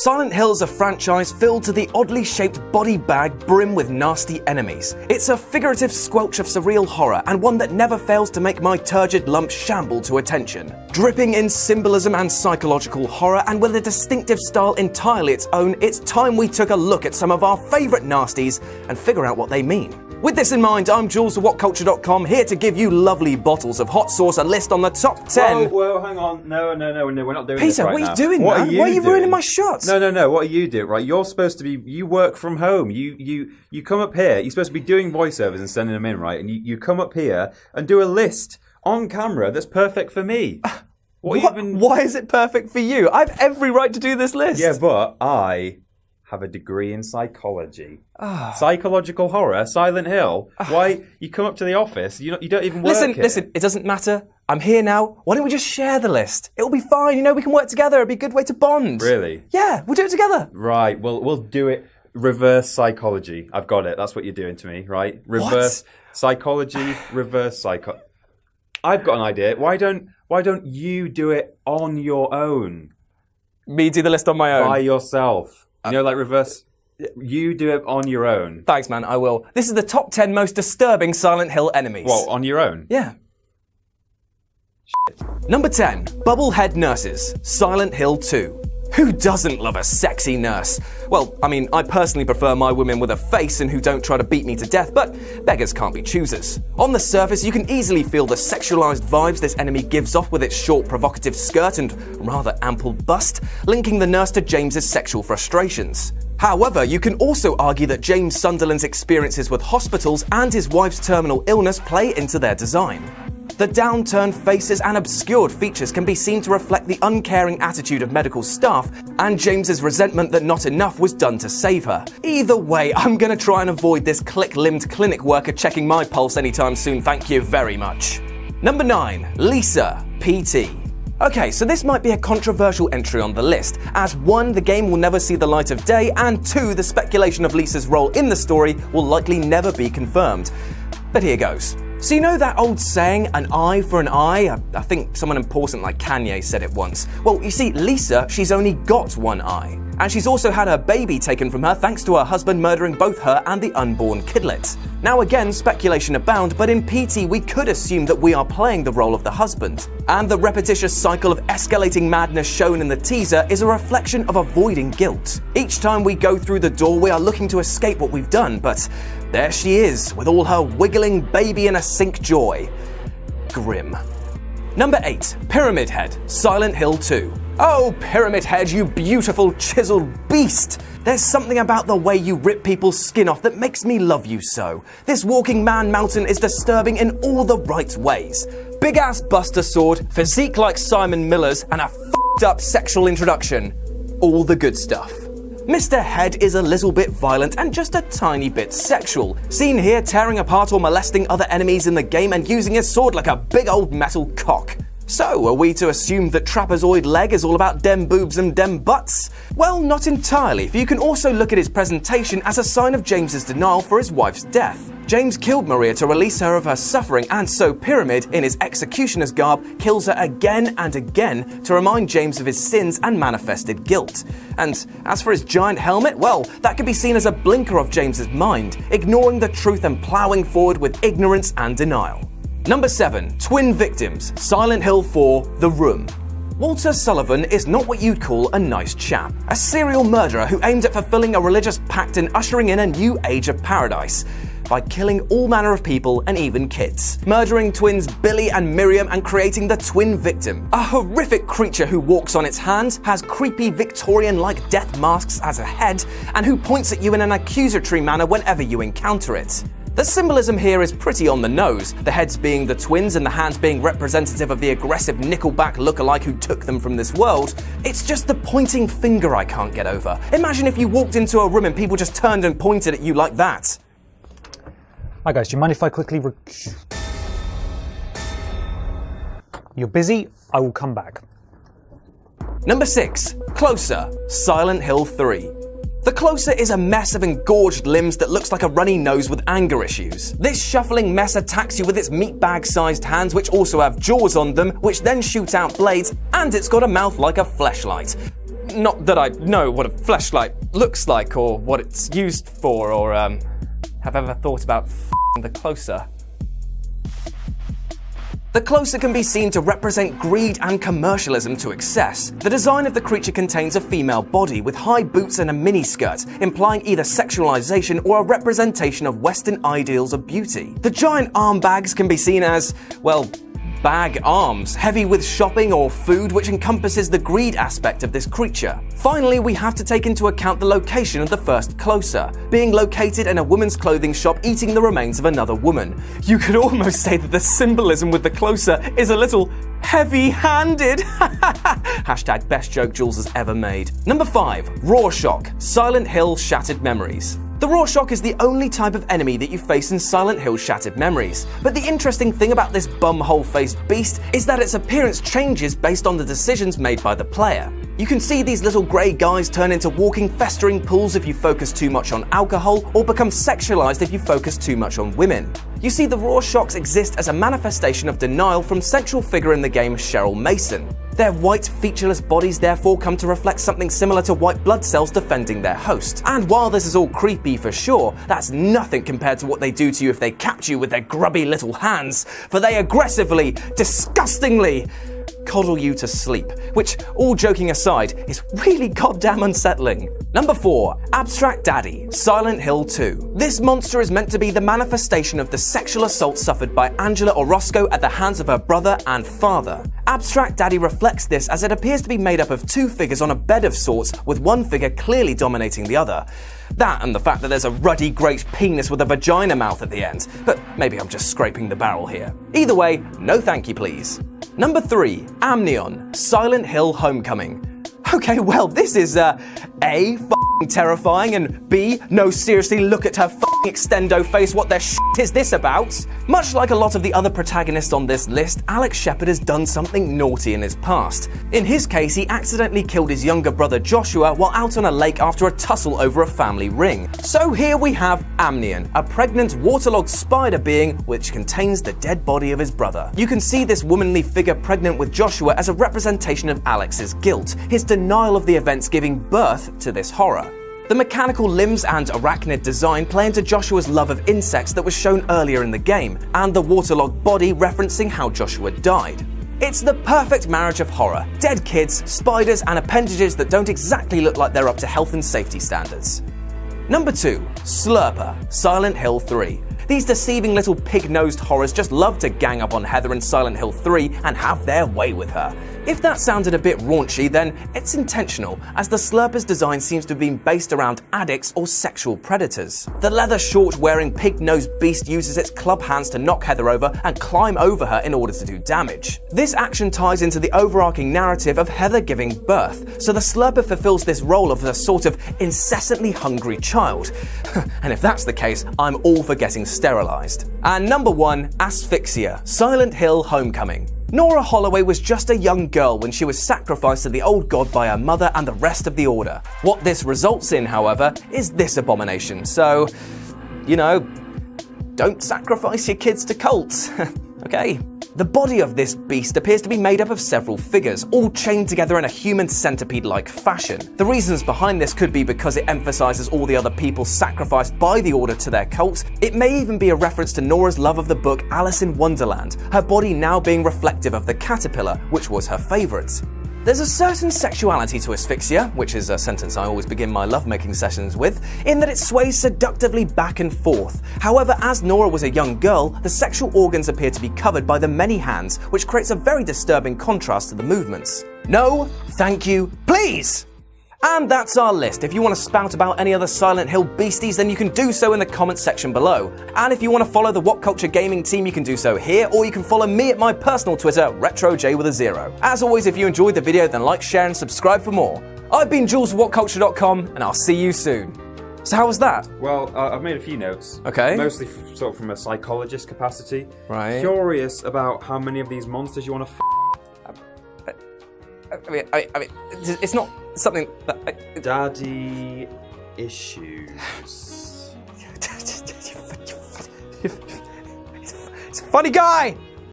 Silent Hill is a franchise filled to the oddly shaped body bag brim with nasty enemies. It's a figurative squelch of surreal horror, and one that never fails to make my turgid lump shamble to attention. Dripping in symbolism and psychological horror, and with a distinctive style entirely its own, it's time we took a look at some of our favourite nasties and figure out what they mean. With this in mind, I'm Jules of WhatCulture.com, here to give you lovely bottles of hot sauce, a list on the top 10. Whoa, hang on. No, we're not doing this Peter, right what are now. you doing, What man? are you Why are you doing? ruining my shot? No. What are you doing? Right, you're supposed to be. You work from home. You come up here. You're supposed to be doing voiceovers and sending them in, right? And you come up here and do a list on camera that's perfect for me. Why is it perfect for you? I have every right to do this list. Yeah, but I have a degree in psychology. Psychological horror, Silent Hill. Why you come up to the office? You don't even work here. Listen. It doesn't matter. I'm here now. Why don't we just share the list? It'll be fine. We can work together. It'll be a good way to bond. Really? Yeah, we'll do it together. Right. Well, we'll do it. Reverse psychology. I've got it. That's what you're doing to me, right? Reverse psychology. Reverse psycho. I've got an idea. Why don't you do it on your own? Me do the list on my own. By yourself. Like reverse. You do it on your own. Thanks, man. I will. This is the top 10 most disturbing Silent Hill enemies. Well, on your own? Yeah. Number 10. Bubblehead Nurses. Silent Hill 2. Who doesn't love a sexy nurse? Well, I personally prefer my women with a face and who don't try to beat me to death, but beggars can't be choosers. On the surface, you can easily feel the sexualized vibes this enemy gives off with its short, provocative skirt and rather ample bust, linking the nurse to James's sexual frustrations. However, you can also argue that James Sunderland's experiences with hospitals and his wife's terminal illness play into their design. The downturned faces and obscured features can be seen to reflect the uncaring attitude of medical staff and James's resentment that not enough was done to save her. Either way, I'm gonna try and avoid this click-limbed clinic worker checking my pulse anytime soon, thank you very much. Number 9. Lisa, PT. Okay, so this might be a controversial entry on the list, as 1, the game will never see the light of day, and 2, the speculation of Lisa's role in the story will likely never be confirmed. But here goes. So you know that old saying, an eye for an eye? I think someone important like Kanye said it once. Well, you see, Lisa, she's only got one eye. And she's also had her baby taken from her thanks to her husband murdering both her and the unborn kidlet. Now again, speculation abound, but in PT we could assume that we are playing the role of the husband. And the repetitious cycle of escalating madness shown in the teaser is a reflection of avoiding guilt. Each time we go through the door, we are looking to escape what we've done, but there she is, with all her wiggling baby in a sink joy. Grim. Number 8. Pyramid Head, Silent Hill 2. Oh, Pyramid Head, you beautiful chiseled beast! There's something about the way you rip people's skin off that makes me love you so. This walking man mountain is disturbing in all the right ways. Big ass buster sword, physique like Simon Miller's, and a f***ed up sexual introduction. All the good stuff. Mr. Head is a little bit violent and just a tiny bit sexual, seen here tearing apart or molesting other enemies in the game and using his sword like a big old metal cock. So, are we to assume that Trapezoid Leg is all about dem boobs and dem butts? Well, not entirely, for you can also look at his presentation as a sign of James's denial for his wife's death. James killed Maria to release her of her suffering, and so Pyramid, in his executioner's garb, kills her again and again to remind James of his sins and manifested guilt. And as for his giant helmet, well, that could be seen as a blinker of James's mind, ignoring the truth and ploughing forward with ignorance and denial. Number 7. Twin Victims, Silent Hill 4, The Room. Walter Sullivan is not what you'd call a nice chap. A serial murderer who aimed at fulfilling a religious pact and ushering in a new age of paradise by killing all manner of people and even kids. Murdering twins Billy and Miriam and creating the Twin Victim. A horrific creature who walks on its hands, has creepy Victorian-like death masks as a head, and who points at you in an accusatory manner whenever you encounter it. The symbolism here is pretty on the nose, the heads being the twins and the hands being representative of the aggressive Nickelback lookalike who took them from this world. It's just the pointing finger I can't get over. Imagine if you walked into a room and people just turned and pointed at you like that. Hi guys, do you mind if I quickly You're busy? I will come back. Number 6. Closer, Silent Hill 3. The Closer is a mess of engorged limbs that looks like a runny nose with anger issues. This shuffling mess attacks you with its meatbag-sized hands, which also have jaws on them, which then shoot out blades, and it's got a mouth like a fleshlight. Not that I know what a fleshlight looks like or what it's used for or have ever thought about the closer. The closer can be seen to represent greed and commercialism to excess. The design of the creature contains a female body with high boots and a miniskirt, implying either sexualization or a representation of Western ideals of beauty. The giant arm bags can be seen as, well, bag arms, heavy with shopping or food, which encompasses the greed aspect of this creature. Finally, we have to take into account the location of the first closer, being located in a woman's clothing shop eating the remains of another woman. You could almost say that the symbolism with the closer is a little heavy-handed. Hashtag best joke Jules has ever made. Number 5, Rorschach, Silent Hill Shattered Memories. The Rorschach is the only type of enemy that you face in Silent Hill Shattered Memories. But the interesting thing about this bumhole-faced beast is that its appearance changes based on the decisions made by the player. You can see these little grey guys turn into walking, festering pools if you focus too much on alcohol, or become sexualized if you focus too much on women. You see, the Rorschachs exist as a manifestation of denial from central figure in the game Cheryl Mason. Their white, featureless bodies therefore come to reflect something similar to white blood cells defending their host. And while this is all creepy for sure, that's nothing compared to what they do to you if they capture you with their grubby little hands, for they aggressively, disgustingly coddle you to sleep, which, all joking aside, is really goddamn unsettling. Number 4, Abstract Daddy, Silent Hill 2. This monster is meant to be the manifestation of the sexual assault suffered by Angela Orozco at the hands of her brother and father. Abstract Daddy reflects this as it appears to be made up of two figures on a bed of sorts, with one figure clearly dominating the other. That and the fact that there's a ruddy great penis with a vagina mouth at the end, but maybe I'm just scraping the barrel here. Either way, no thank you please. Number 3, Amnion, Silent Hill Homecoming. Okay, well, this is A, f***ing terrifying, and B, no, seriously, look at her f***ing extendo face, what the shit is this about? Much like a lot of the other protagonists on this list, Alex Shepard has done something naughty in his past. In his case, he accidentally killed his younger brother Joshua while out on a lake after a tussle over a family ring. So here we have Amnion, a pregnant, waterlogged spider being which contains the dead body of his brother. You can see this womanly figure pregnant with Joshua as a representation of Alex's guilt, his denial of the events giving birth to this horror. The mechanical limbs and arachnid design play into Joshua's love of insects that was shown earlier in the game, and the waterlogged body referencing how Joshua died. It's the perfect marriage of horror, dead kids, spiders, and appendages that don't exactly look like they're up to health and safety standards. Number 2, Slurper, Silent Hill 3. These deceiving little pig-nosed horrors just love to gang up on Heather in Silent Hill 3 and have their way with her. If that sounded a bit raunchy, then it's intentional, as the Slurper's design seems to have been based around addicts or sexual predators. The leather short-wearing pig-nosed beast uses its club hands to knock Heather over and climb over her in order to do damage. This action ties into the overarching narrative of Heather giving birth, so the Slurper fulfills this role of a sort of incessantly hungry child. And if that's the case, I'm all for getting sterilized. And number 1, Asphyxia, Silent Hill Homecoming. Nora Holloway was just a young girl when she was sacrificed to the old god by her mother and the rest of the Order. What this results in, however, is this abomination. So, you know, don't sacrifice your kids to cults. Okay? The body of this beast appears to be made up of several figures, all chained together in a human centipede-like fashion. The reasons behind this could be because it emphasizes all the other people sacrificed by the Order to their cult. It may even be a reference to Nora's love of the book Alice in Wonderland, her body now being reflective of the caterpillar, which was her favorite. There's a certain sexuality to asphyxia, which is a sentence I always begin my lovemaking sessions with, in that it sways seductively back and forth. However, as Nora was a young girl, the sexual organs appear to be covered by the many hands, which creates a very disturbing contrast to the movements. No, thank you, please! And that's our list. If you want to spout about any other Silent Hill beasties, then you can do so in the comments section below. And if you want to follow the What Culture Gaming team, you can do so here, or you can follow me at my personal Twitter, RetroJ with a 0. As always, if you enjoyed the video, then like, share, and subscribe for more. I've been Jules from WhatCulture.com, and I'll see you soon. So how was that? Well, I've made a few notes. Okay. Mostly sort of from a psychologist capacity. Right. Curious about how many of these monsters you want to I mean, it's not something that Daddy issues. It's a funny guy!